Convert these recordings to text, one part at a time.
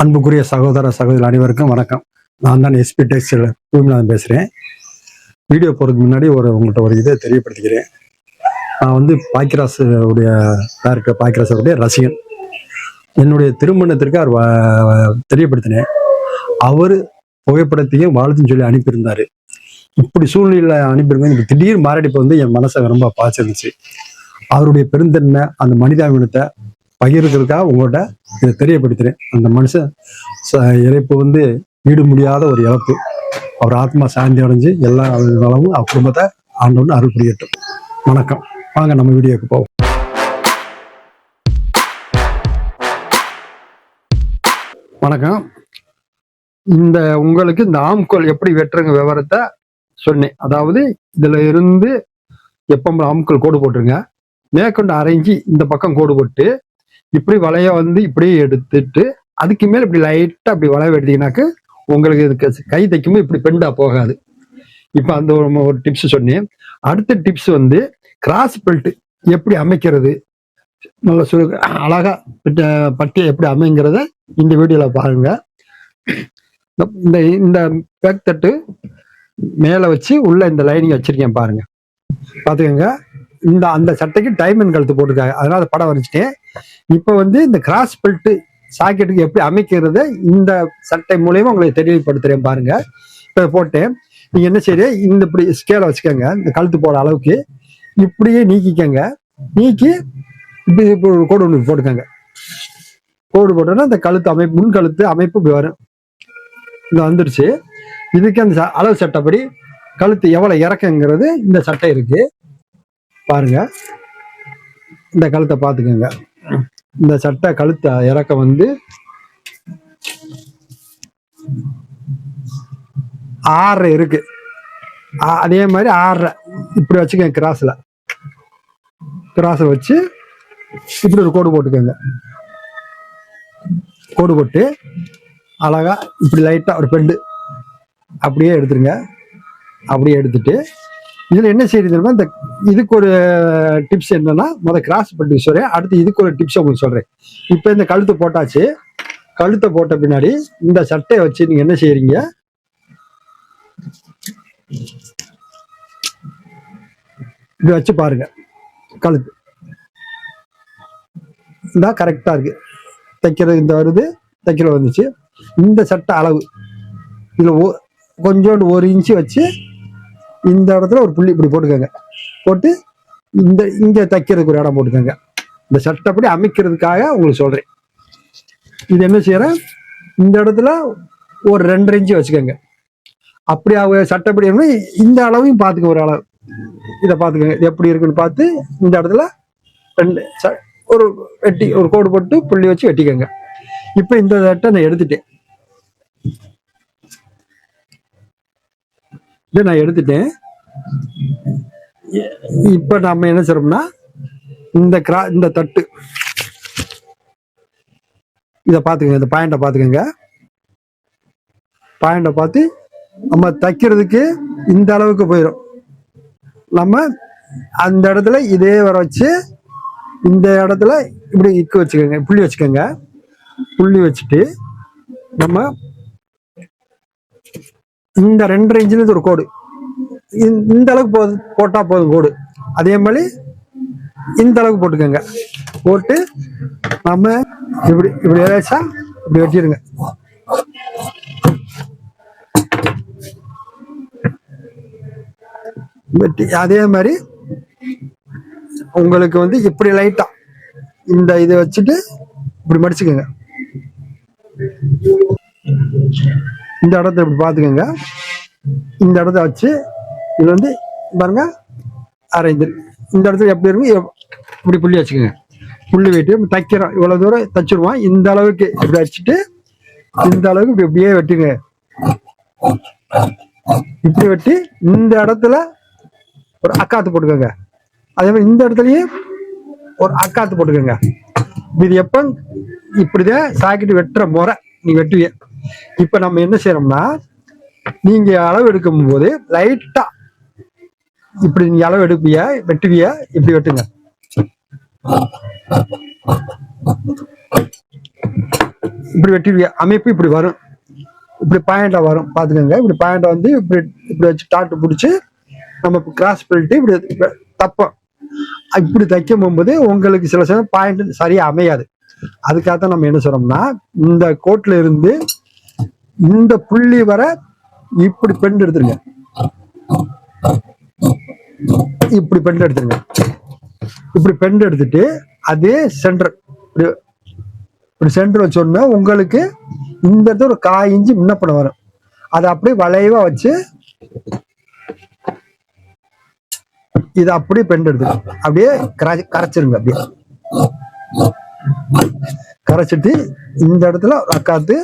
அன்புக்குரிய சகோதர சகோதரி அனைவருக்கும் வணக்கம். நான் தான் எஸ்பி டெக்ஸ்டைல் பூமிநாதன் பேசுகிறேன். வீடியோ போகிறதுக்கு முன்னாடி உங்கள்கிட்ட ஒரு இதை தெரியப்படுத்திக்கிறேன். நான் வந்து பாக்கியராஜ் உடைய டேரக்டர் பாக்கியராஜ் உடைய ரசிகன். என்னுடைய திருமணத்திற்கு அவர் தெரியப்படுத்தினேன். அவர் புகைப்படத்தையும் வாழ்த்துன்னு சொல்லி அனுப்பியிருந்தாரு. இப்படி சூழ்நிலையில் அனுப்பியிருந்தேன். எனக்கு திடீர் மாரடைப்பு வந்து என் மனசை ரொம்ப பாய்ச்சிருந்துச்சு. அவருடைய பெருந்தன்மை, அந்த மனிதாபிமானத்தை பகிர்றதுக்காக உங்கள்கிட்ட இதை தெரியப்படுத்துறேன். அந்த மனுஷன் இறப்பு வந்து ஈடு முடியாத ஒரு இழப்பு. அவர் ஆத்மா சாந்தி அடைஞ்சு எல்லா நலமும் அவர் குடும்பத்தை ஆண்டவன் அருள் புரியட்டும். வணக்கம். வாங்க நம்ம வீடியோக்கு போவோம். வணக்கம். உங்களுக்கு இந்த ஆம்கோல் எப்படி வெட்டுறங்க விவரத்தை சொன்னேன். அதாவது இதுல இருந்து எப்போ ஆம்கோல் கோடு போட்டுருங்க, மேற்கொண்டு அரைஞ்சி இந்த பக்கம் கோடு போட்டு இப்படி வளைய வந்து இப்படியே எடுத்துட்டு அதுக்கு மேல இப்படி லைட்டா அப்படி வளைய எடுத்தீங்கன்னாக்க உங்களுக்கு இதுக்கு கை தைக்கும்போது இப்படி பெண்டா போகாது. இப்ப அந்த ஒரு டிப்ஸ் சொன்னேன். அடுத்த டிப்ஸ் வந்து கிராஸ் பெல்ட் எப்படி அமைக்கிறது, நல்ல அழகா பட்டியை எப்படி அமைங்கிறத இந்த வீடியோல பாருங்க. இந்த இந்த பேக் தட்டு மேல வச்சு உள்ள இந்த லைனிங் வச்சிருக்கேன் பாருங்க, பாத்துக்கோங்க. அந்த சட்டைக்கு டைமண்ட் கழுத்து போட்டிருக்காங்க, அதனால படம் வரைச்சிட்டேன். இப்போ வந்து இந்த கிராஸ் பெல்ட் சாக்கெட்டுக்கு எப்படி அமைக்கிறத இந்த சட்டை மூலயமா உங்களுக்கு தெரியப்படுத்துறேன் பாருங்க. இப்போ போட்டேன். நீங்க என்ன செய்ய, இந்த இப்படி ஸ்கேலை வச்சுக்கோங்க, இந்த கழுத்து போட அளவுக்கு இப்படியே நீக்கிக்கங்க. நீக்கி இப்படி ஒரு கோடு ஒன்று போட்டுக்கோங்க. கோடு போட்டோன்னா இந்த கழுத்து அமைப்பு, முன் கழுத்து அமைப்பு இப்படி வரும். இந்த வந்துருச்சு. இதுக்கு அந்த அளவு சட்டைப்படி கழுத்து எவ்வளவு இறக்குங்கிறது இந்த சட்டை இருக்கு பாருங்க. இந்த கழுத்தை பார்த்துக்கோங்க. இந்த சட்டை கழுத்தை இறக்க வந்து 6 இருக்கு. அதே மாதிரி 6 இப்படி வச்சுக்கோங்க. கிராஸ்ல வச்சு இப்படி ஒரு கோடு போட்டுக்கோங்க. கோடு போட்டு அழகா இப்படி லைட்டா ஒரு பெண்டு அப்படியே எடுத்துருங்க. அப்படியே எடுத்துட்டு இதுல என்ன செய்யுது தெரியுமா, இதுக்கு ஒரு டிப்ஸ் என்னன்னா, கிராஸ் பெல்ட் சொல்றேன், அடுத்து இதுக்கு ஒரு டிப்ஸ் உங்களுக்கு சொல்றேன். இப்ப இந்த கழுத்து போட்டாச்சு. கழுத்தை போட்ட பின்னாடி இந்த சட்டையை வச்சு நீங்க என்ன செய்யறீங்க, இப்படி வச்சு பாருங்க. கழுத்து இந்த கரெக்டா இருக்கு. தைக்கிறது இந்த வருது, தைக்கிறது வந்துச்சு. இந்த சட்டை அளவு இதுல கொஞ்சோண்டு 1 இன்ச்சு வச்சு இந்த இடத்துல ஒரு புள்ளி இப்படி போட்டுக்கோங்க. போட்டு இங்க தைக்கிறதுக்கு ஒரு இடம் போட்டுக்கோங்க. இந்த சட்டப்படி அமைக்கிறதுக்காக உங்களுக்கு சொல்றேன். இது என்ன செய்யறேன், இந்த இடத்துல ஒரு 2.5 இன்ச்சு வச்சுக்கோங்க. அப்படி அவங்க சட்டப்படி இந்த அளவையும் பார்த்துக்க, ஒரு அளவு இதை பார்த்துக்கோங்க. இது எப்படி இருக்குன்னு பார்த்து இந்த இடத்துல ஒரு வெட்டி ஒரு கோடு போட்டு புள்ளி வச்சு வெட்டிக்கோங்க. இப்ப இந்த சட்டை நான் எடுத்துட்டேன். இதை நான் எடுத்துட்டேன். இப்ப நம்ம என்ன செய்யறோம்னா, இந்த தட்டு இத பாத்துக்கங்க. இந்த பாயிண்ட பாத்துக்கங்க. பாயிண்ட பார்த்து நம்ம தைக்கிறதுக்கு இந்த அளவுக்கு போயிடும். நம்ம அந்த இடத்துல இதே வர வச்சு இந்த இடத்துல இப்படி இக்கு வச்சுக்கோங்க, புள்ளி வச்சுக்கோங்க. புள்ளி வச்சுட்டு நம்ம இந்த 2.5 இன்ச்சுல ஒரு கோடு இந்த அளவுக்கு போட்டா போதும் கோடு. அதே மாதிரி இந்த அளவுக்கு போட்டுக்கோங்க. போட்டு நம்ம இப்படி இப்படி ஏதாச்சா இப்படி வெட்டிடுங்க. வெட்டி அதே மாதிரி உங்களுக்கு வந்து இப்படி லைட்டா இந்த இதை வச்சுட்டு இப்படி மடிச்சுக்கோங்க. இந்த இடத்த இப்படி பார்த்துக்கோங்க. இந்த இடத்த வச்சு இது வந்து பாருங்க அரைஞ்சு இந்த இடத்துல எப்படி இருக்கு இப்படி புள்ளி வச்சுக்கோங்க. புள்ளி வெட்டி தைக்கிறோம். இவ்வளவு தூரம் தைச்சிருவோம். இந்த அளவுக்கு இப்படி வச்சுட்டு இந்த அளவுக்கு இப்படி இப்படியே வெட்டுங்க. இப்படி வெட்டி இந்த இடத்துல ஒரு அக்காத்து போட்டுக்கோங்க. அதே மாதிரி இந்த இடத்துலயே ஒரு அக்காத்து போட்டுக்கோங்க. இது எப்ப இப்படிதான் சாக்கிட்டு வெட்டுற முறை நீ வெட்டுவிய. இப்ப நம்ம என்ன செய்யறோம்னா, நீங்க அளவு எடுக்கும் போது லைட்டா இப்படி நீங்க அளவு எடுப்பிய வெட்டுவிய, இப்படி வெட்டுங்க. இப்படி வெட்டிடுவீங்க, அமைப்பு இப்படி வரும், இப்படி பாயிண்டா வரும் பாத்துக்கோங்க. இப்படி பாயிண்டா வந்து இப்படி இப்படி வச்சு டாட்டு பிடிச்சி நம்ம கிராஸ் பண்ணிட்டு இப்படி தப்போம். இப்படி தைக்கும் போகும்போது உங்களுக்கு சில சமயம் பாயிண்ட் சரியா அமையாது. அதுக்காகத்தான் நம்ம என்ன சொல்றோம்னா, இந்த கோட்ல இருந்து இந்த புள்ளி வர இப்படி பெண்ட் எடுத்துருங்க, இப்படி பெண்ட் எடுத்துருங்க. இப்படி பெண்ட் எடுத்துட்டு அதே சென்டர் இப்படி சென்டர் வச்சோன்னா உங்களுக்கு இந்த இடத்துல ஒரு 1/4 இன்ச்சு முன்னப்பட வரும். அதை அப்படியே வளைவா வச்சு இதை அப்படியே பெண்ட் எடுத்து அப்படியே கரைச்சிருங்க. அப்படியே கரைச்சிட்டு இந்த இடத்துல வக்காத்து,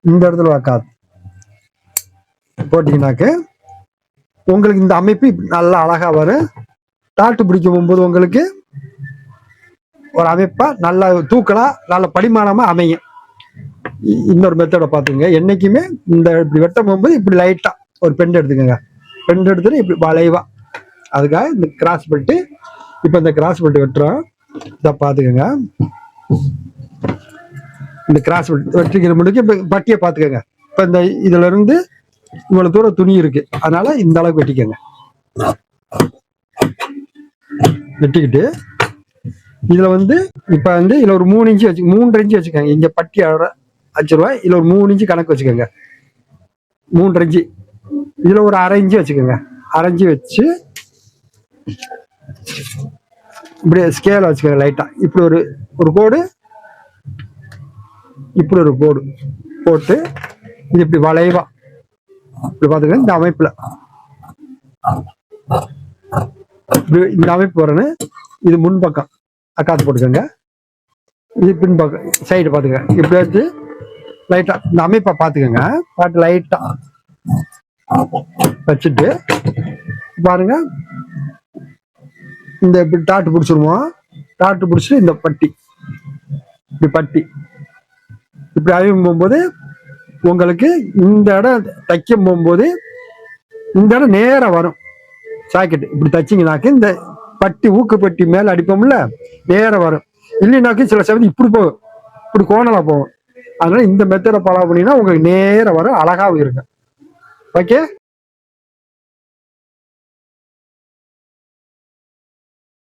இந்த இடத்துல வக்காத்து போட்டீங்கன்னாக்க உங்களுக்கு இந்த அமைப்பு நல்லா அழகா வரும். டாட்டு பிடிக்க போகும்போது உங்களுக்கு ஒரு அமைப்பா நல்லா தூக்கலா நல்ல படிமானமா அமையும். இன்னொரு மெத்தடை பார்த்துங்க. என்னைக்குமே இந்த இப்படி வெட்ட போகும்போது இப்படி லைட்டா ஒரு பெண்ட் எடுத்துக்கோங்க. பெண்ட் எடுத்துட்டு இப்படி வளைவா, அதுக்காக இந்த கிராஸ் பெல்ட். இப்ப இந்த கிராஸ் பெல்ட் வெட்டுறோம், இதை பார்த்துக்கோங்க. இந்த கிராஸ் பெல்ட் வெட்டிக்கிற முடிக்கு இப்ப பட்டியை பார்த்துக்கோங்க. இப்ப இந்த இதுல இருந்து இவ்வளவு தூரம் துணி இருக்கு, அதனால இந்த அளவுக்கு வெட்டிக்கோங்க. வெட்டிக்கிட்டு இதுல வந்து இப்ப வந்து இதுல ஒரு 3 இன்ச்சு வச்சு 3.5 இன்ச்சு வச்சுக்கோங்க. இங்க பட்டி 5 ரூபாய், இதுல ஒரு 3 இன்ச்சு கணக்கு வச்சுக்கோங்க. 3.5 இன்ச்சு, இதுல ஒரு 1/2 இன்ச்சு வச்சுக்கோங்க. 1/2 இன்ச்சு வச்சு இப்படி ஸ்கேல வச்சுக்கோங்க. லைட்டா இப்படி ஒரு கோடு, இப்படி ஒரு கோடு போட்டு இது இப்படி வளைவா இப்படி பாத்துக்கோங்க. இந்த அமைப்புல இந்த அமைப்பு வரணும். இது முன்பக்கம் அக்காத்து போட்டுக்கோங்க. இது பின்பக்கம் சைடு பாத்துக்கோங்க. இப்படி வச்சு லைட்டா இந்த அமைப்பை பாத்துக்கோங்க. பாட்டு லைட்டா வச்சுட்டு பாருங்க. இந்த இப்படி டாட்டு பிடிச்சிருவோம். டாட்டு பிடிச்சிட்டு இந்த பட்டி இப்படி பட்டி இப்படி அழியும் போகும்போது உங்களுக்கு இந்த இடம் தைக்கும் போகும்போது இந்த இடம் நேரம் வரும். சாக்கெட் இப்படி தச்சிங்கனாக்க இந்த பட்டி ஊக்குப்பட்டி மேல அடிப்போம்ல, நேரம் வரும். இல்லைனாக்க சில சமயம் இப்படி போகும், இப்படி கோணலா போகும். அதனால இந்த மெத்தடை ஃபாலோ பண்ணினா உங்களுக்கு நேரம் வரும், அழகாவும் இருக்கும். ஓகே.